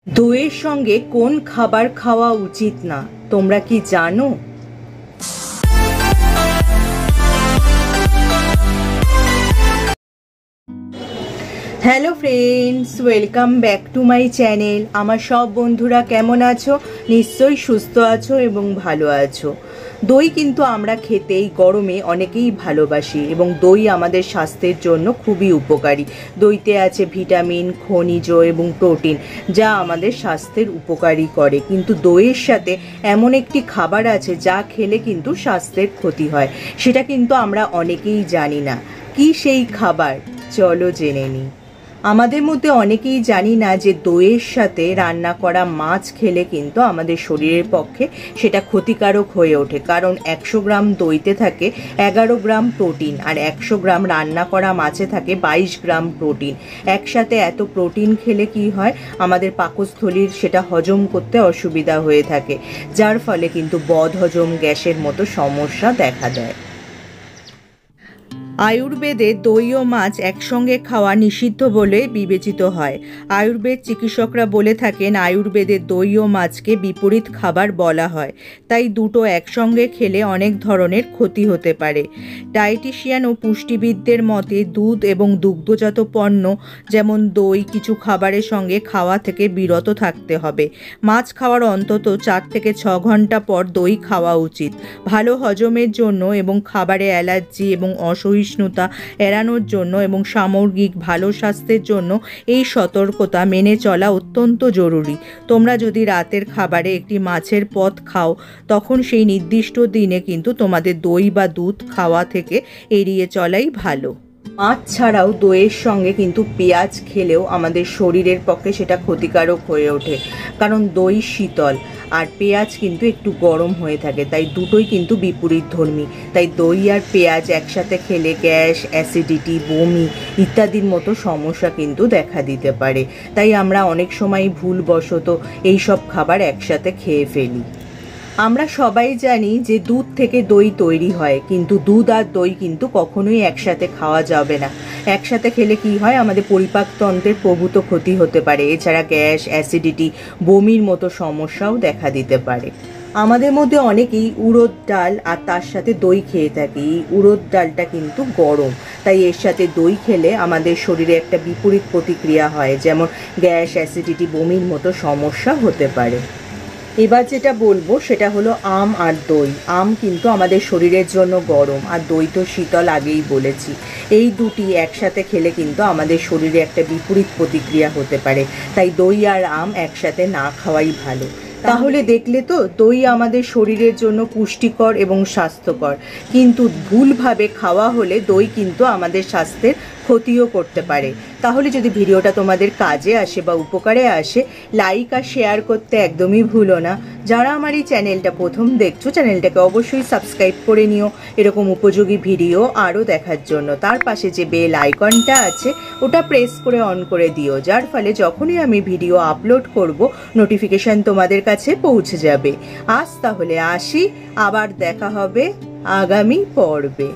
দইয়ের সঙ্গে কোন খাবার খাওয়া উচিত না তোমরা কি জানো? Hello friends, welcome back to my channel. আমার সব বন্ধুরা কেমন আছো? নিশ্চয়ই সুস্থ আছো এবং ভালো আছো। দই কিন্তু আমরা খেতে এই গরমে অনেকেই ভালোবাসি এবং দই আমাদের স্বাস্থ্যের জন্য খুবই উপকারী। দইতে আছে ভিটামিন, খনিজ এবং প্রোটিন, যা আমাদের স্বাস্থ্যের উপকারী করে। কিন্তু দইয়ের সাথে এমন একটি খাবার আছে যা খেলে কিন্তু স্বাস্থ্যের ক্ষতি হয়, সেটা কিন্তু আমরা অনেকেই জানি না। কি সেই খাবার? চলো জেনে নিই। আমাদের মধ্যে অনেকেই জানি না যে দইয়ের সাথে রান্না করা মাছ খেলে কিন্তু আমাদের শরীরের পক্ষে সেটা ক্ষতিকারক হয়ে ওঠে, কারণ 100 গ্রাম দইতে থাকে 11 গ্রাম প্রোটিন আর 100 গ্রাম রান্না করা মাছে থাকে 22 গ্রাম প্রোটিন। একসাথে এত প্রোটিন খেলে কি হয়, আমাদের পাকস্থলীর সেটা হজম করতে অসুবিধা হয়ে থাকে, যার ফলে কিন্তু বদহজম, গ্যাসের মতো সমস্যা দেখা দেয়। আয়ুর্বেদে দই ও মাছ একসঙ্গে খাওয়া নিষিদ্ধ বলে বিবেচিত হয়। আয়ুর্বেদ চিকিৎসকরা বলে থাকেন আয়ুর্বেদে দই ও মাছকে বিপরীত খাবার বলা হয়, তাই দুটো একসঙ্গে খেলে অনেক ধরনের ক্ষতি হতে পারে। ডায়েটিশিয়ান ও পুষ্টিবিদদের মতে দুধ এবং দুগ্ধজাত পণ্য যেমন দই কিছু খাবারের সঙ্গে খাওয়া থেকে বিরত থাকতে হবে। মাছ খাওয়ার অন্তত 4 থেকে 6 ঘন্টা পর দই খাওয়া উচিত। ভালো হজমের জন্য এবং খাবারে অ্যালার্জি এবং অসহিষ্ণুতা এড়ানোর জন্য এবং সামগ্রিক ভালো স্বাস্থ্যের জন্য এই সতর্কতা মেনে চলা অত্যন্ত জরুরি। তোমরা যদি রাতের খাবারে একটি মাছের পদ খাও, তখন সেই নির্দিষ্ট দিনে কিন্তু তোমাদের দই বা দুধ খাওয়া থেকে এড়িয়ে চলাই ভালো। মাছ ছাড়াও দইয়ের সঙ্গে কিন্তু পেঁয়াজ খেলেও আমাদের শরীরের পক্ষে সেটা ক্ষতিকারক হয়ে ওঠে, কারণ দই শীতল আর পেঁয়াজ কিন্তু একটু গরম হয়ে থাকে, তাই দুটোই কিন্তু বিপরীতধর্মী। তাই দই আর পেঁয়াজ একসাথে খেলে গ্যাস, অ্যাসিডিটি, বমি ইত্যাদির মতো সমস্যা কিন্তু দেখা দিতে পারে। তাই আমরা অনেক সময় ভুলবশত এইসব খাবার একসাথে খেয়ে ফেলি। আমরা সবাই জানি যে দুধ থেকে দই তৈরি হয়, কিন্তু দুধ আর দই কিন্তু কখনোই একসাথে খাওয়া যাবে না। একসাথে খেলে কি হয়, আমাদের পরিপাকতন্ত্রের প্রভূত ক্ষতি হতে পারে। এছাড়া গ্যাস, অ্যাসিডিটি, বমির মতো সমস্যাও দেখা দিতে পারে। আমাদের মধ্যে অনেকেই উড়দ ডাল আর তার সাথে দই খেয়ে থাকি। এই উড়দ ডালটা কিন্তু গরম, তাই এর সাথে দই খেলে আমাদের শরীরে একটা বিপরীত প্রতিক্রিয়া হয়, যেমন গ্যাস, অ্যাসিডিটি, বমির মতো সমস্যা হতে পারে। এবার যেটা বলবো সেটা হলো আম আর দই। আম কিন্তু আমাদের শরীরের জন্য গরম আর দই তো শীতল, আগেই বলেছি। এই দুটি একসাথে খেলে কিন্তু আমাদের শরীরে একটা বিপরীত প্রতিক্রিয়া হতে পারে, তাই দই আর আম একসাথে না খাওয়াই ভালো। তাহলে দেখলে তো, দই আমাদের শরীরের জন্য পুষ্টিকর এবং স্বাস্থ্যকর, কিন্তু ভুলভাবে খাওয়া হলে দই কিন্তু আমাদের স্বাস্থ্যের ক্ষতিও করতে পারে। তাহলে যদি ভিডিওটা তোমাদের কাজে আসে বা উপকারে আসে, লাইক আর শেয়ার করতে একদমই ভুলো না। যারা আমার এই চ্যানেলটা প্রথম দেখছো, চ্যানেলটাকে অবশ্যই সাবস্ক্রাইব করে নিও এরকম উপযোগী ভিডিও আরও দেখার জন্য। তার পাশে যে বেল আইকনটা আছে ওটা প্রেস করে অন করে দিও, যার ফলে যখনই আমি ভিডিও আপলোড করব নোটিফিকেশান তোমাদের কাছে পৌঁছে যাবে। আজ তাহলে আসি, আবার দেখা হবে আগামী পর্বে।